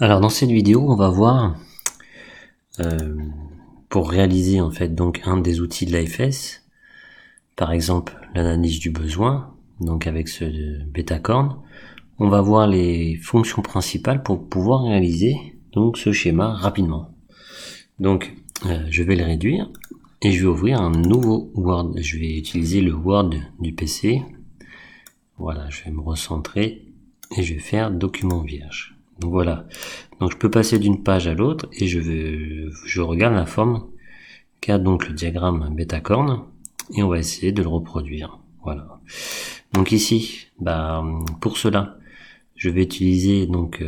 Alors dans cette vidéo, on va voir pour réaliser en fait donc un des outils de l'AFS, par exemple l'analyse du besoin, donc avec ce bêta-corne, on va voir les fonctions principales pour pouvoir réaliser donc ce schéma rapidement. Donc je vais le réduire et je vais ouvrir un nouveau Word. Je vais utiliser le Word du PC. Voilà, je vais me recentrer et je vais faire document vierge. Donc voilà. Donc je peux passer d'une page à l'autre et je regarde la forme qu'a donc le diagramme bêta-corne et on va essayer de le reproduire. Voilà. Donc ici, pour cela, je vais utiliser donc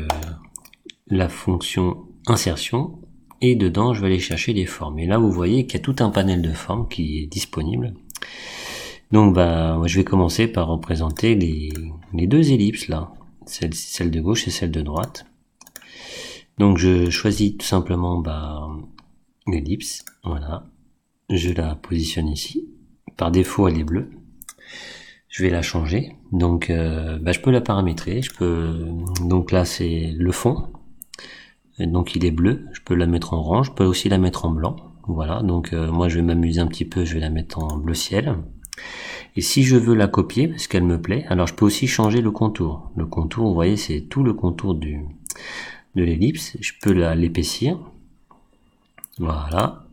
la fonction insertion et dedans je vais aller chercher les formes. Et là vous voyez qu'il y a tout un panel de formes qui est disponible. Donc je vais commencer par représenter les deux ellipses là, celle de gauche et celle de droite. Donc je choisis tout simplement l'ellipse, voilà. Je la positionne ici. Par défaut elle est bleue. Je vais la changer. Donc je peux la paramétrer. Donc là c'est le fond. Donc il est bleu. Je peux la mettre en orange. Je peux aussi la mettre en blanc. Voilà. Donc moi je vais m'amuser un petit peu. Je vais la mettre en bleu ciel. Et si je veux la copier parce qu'elle me plaît, alors je peux aussi changer le contour. Le contour, vous voyez, c'est tout le contour de l'ellipse. Je peux l'épaissir. Voilà.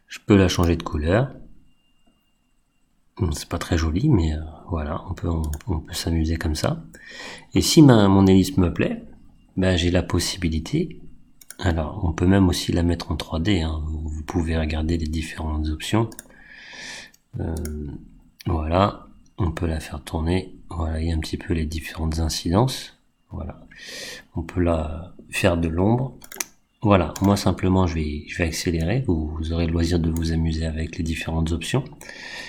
Je peux la changer de couleur. C'est pas très joli, mais voilà, on peut s'amuser comme ça. Et si mon ellipse me plaît, j'ai la possibilité. Alors, on peut même aussi la mettre en 3D. Hein. Vous pouvez regarder les différentes options. Voilà, on peut la faire tourner. Voilà, il y a un petit peu les différentes incidences. Voilà, on peut la faire de l'ombre. Voilà, moi simplement je vais accélérer, vous aurez le loisir de vous amuser avec les différentes options.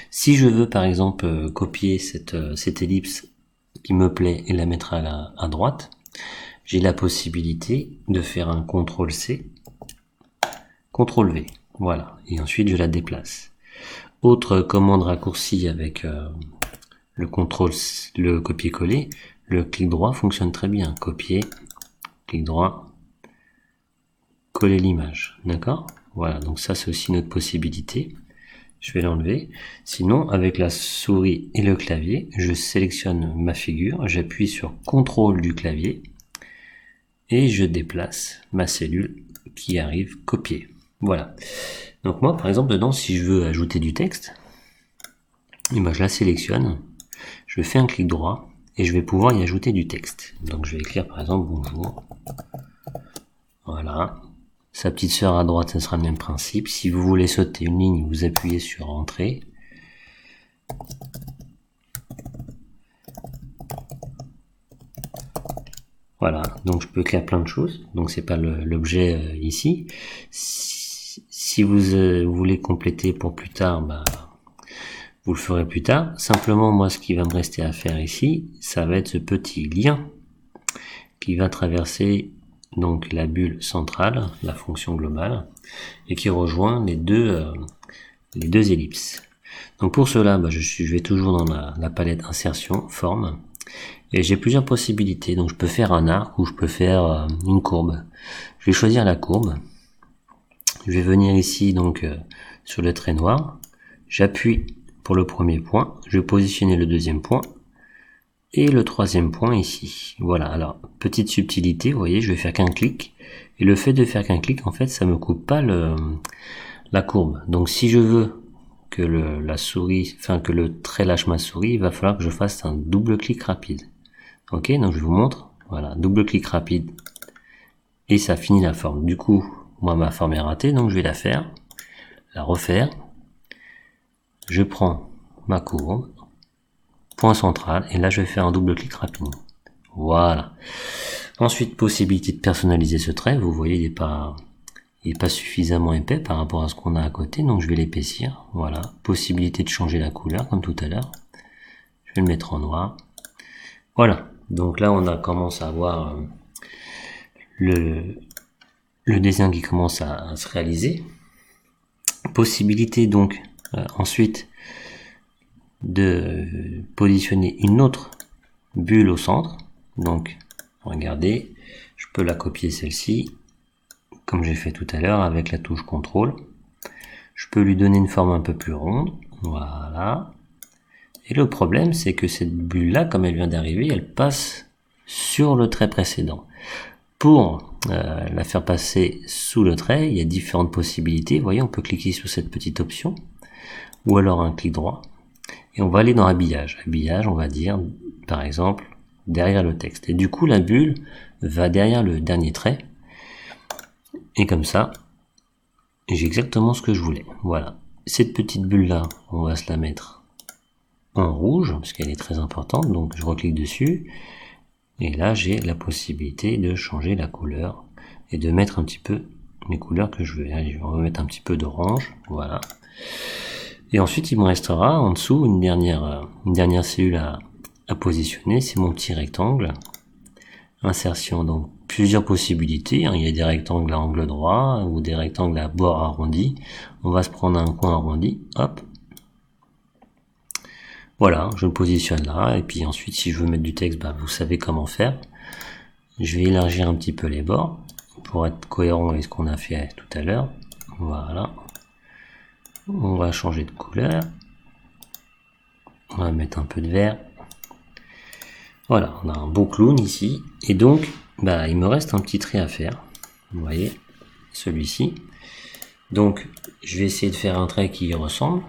Si je veux par exemple copier cette ellipse qui me plaît et la mettre à droite, j'ai la possibilité de faire un CTRL-C, CTRL-V, voilà, et ensuite je la déplace. Autre commande raccourcie avec le copier-coller, le clic droit fonctionne très bien, copier, clic droit, coller l'image, d'accord? Voilà, donc ça c'est aussi notre possibilité. Je vais l'enlever. Sinon, avec la souris et le clavier, je sélectionne ma figure, j'appuie sur CTRL du clavier et je déplace ma cellule qui arrive copier. Voilà. Donc moi, par exemple, dedans, si je veux ajouter du texte, je la sélectionne, je fais un clic droit et je vais pouvoir y ajouter du texte. Donc je vais écrire par exemple bonjour. Voilà. Sa petite sœur à droite, ce sera le même principe. Si vous voulez sauter une ligne, vous appuyez sur Entrée. Voilà, donc je peux écrire plein de choses. Donc c'est pas l'objet ici. Si vous voulez compléter pour plus tard, vous le ferez plus tard. Simplement, moi, ce qui va me rester à faire ici, ça va être ce petit lien qui va traverser donc la bulle centrale, la fonction globale, et qui rejoint les deux ellipses. Donc pour cela, je vais toujours dans la palette insertion, forme, et j'ai plusieurs possibilités. Donc je peux faire un arc ou je peux faire une courbe. Je vais choisir la courbe. Je vais venir ici donc sur le trait noir. J'appuie pour le premier point. Je vais positionner le deuxième point et le troisième point ici. Voilà, alors petite subtilité, vous voyez, je vais faire qu'un clic. Et le fait de faire qu'un clic, en fait, ça me coupe pas la courbe. Donc si je veux que que le trait lâche ma souris, il va falloir que je fasse un double clic rapide. Ok, donc je vous montre. Voilà, double clic rapide et ça finit la forme. Du coup, moi ma forme est ratée, donc je vais la refaire. Je prends ma courbe, point central, et là je vais faire un double clic rapide. Voilà. Ensuite, possibilité de personnaliser ce trait. Vous voyez, il est pas suffisamment épais par rapport à ce qu'on a à côté, donc je vais l'épaissir. Voilà. Possibilité de changer la couleur, comme tout à l'heure. Je vais le mettre en noir. Voilà. Donc là, on commence à voir le dessin qui commence à se réaliser. Possibilité donc ensuite de positionner une autre bulle au centre. Donc regardez, Je peux la copier celle-ci, comme j'ai fait tout à l'heure avec la touche CTRL. Je peux lui donner une forme un peu plus ronde, voilà. Et le problème, c'est que cette bulle-là, comme elle vient d'arriver, elle passe sur le trait précédent. Pour la faire passer sous le trait, il y a différentes possibilités. Vous voyez, on peut cliquer sur cette petite option, ou alors un clic droit, et on va aller dans habillage. Habillage, on va dire, par exemple, derrière le texte. Et du coup, la bulle va derrière le dernier trait, et comme ça, j'ai exactement ce que je voulais. Voilà. Cette petite bulle-là, on va se la mettre en rouge, parce qu'elle est très importante, donc je reclique dessus, et là j'ai la possibilité de changer la couleur, et de mettre un petit peu les couleurs que je veux. Allez, je vais remettre un petit peu d'orange, voilà. Et ensuite il me restera en dessous une dernière cellule à positionner, c'est mon petit rectangle. Insertion, donc plusieurs possibilités, il y a des rectangles à angle droit, ou des rectangles à bord arrondi. On va se prendre un coin arrondi, hop. Voilà, je le positionne là, et puis ensuite si je veux mettre du texte, vous savez comment faire. Je vais élargir un petit peu les bords, pour être cohérent avec ce qu'on a fait tout à l'heure. Voilà. On va changer de couleur. On va mettre un peu de vert. Voilà, on a un beau clown ici, et donc, il me reste un petit trait à faire. Vous voyez, celui-ci. Donc, je vais essayer de faire un trait qui y ressemble.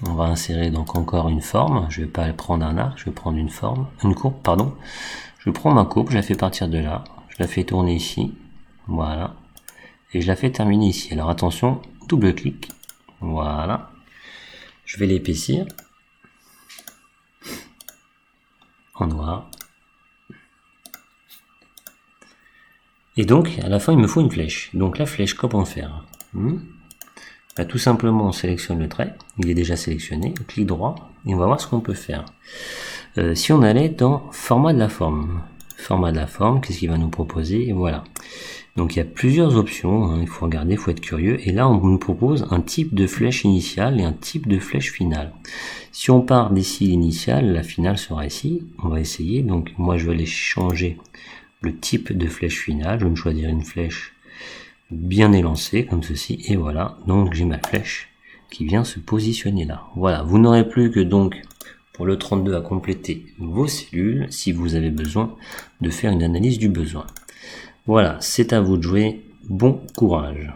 On va insérer donc encore une forme. Je vais pas prendre un arc, je vais prendre une courbe, pardon. Je prends ma courbe, je la fais partir de là, je la fais tourner ici, voilà, et je la fais terminer ici. Alors attention, double clic, voilà. Je vais l'épaissir en noir. Et donc, à la fin, il me faut une flèche. Donc la flèche, comment faire? Tout simplement, on sélectionne le trait. Il est déjà sélectionné. Clic droit. Et on va voir ce qu'on peut faire. Si on allait dans format de la forme. Format de la forme, qu'est-ce qu'il va nous proposer? Et voilà. Donc il y a plusieurs options. Il faut regarder, il faut être curieux. Et là, on nous propose un type de flèche initiale et un type de flèche finale. Si on part d'ici l'initiale, la finale sera ici. On va essayer. Donc moi, je vais aller changer le type de flèche finale. Je vais me choisir une flèche bien élancée comme ceci, et voilà, donc j'ai ma flèche qui vient se positionner là. Voilà, vous n'aurez plus que donc pour le 32 à compléter vos cellules si vous avez besoin de faire une analyse du besoin. Voilà, c'est à vous de jouer, bon courage.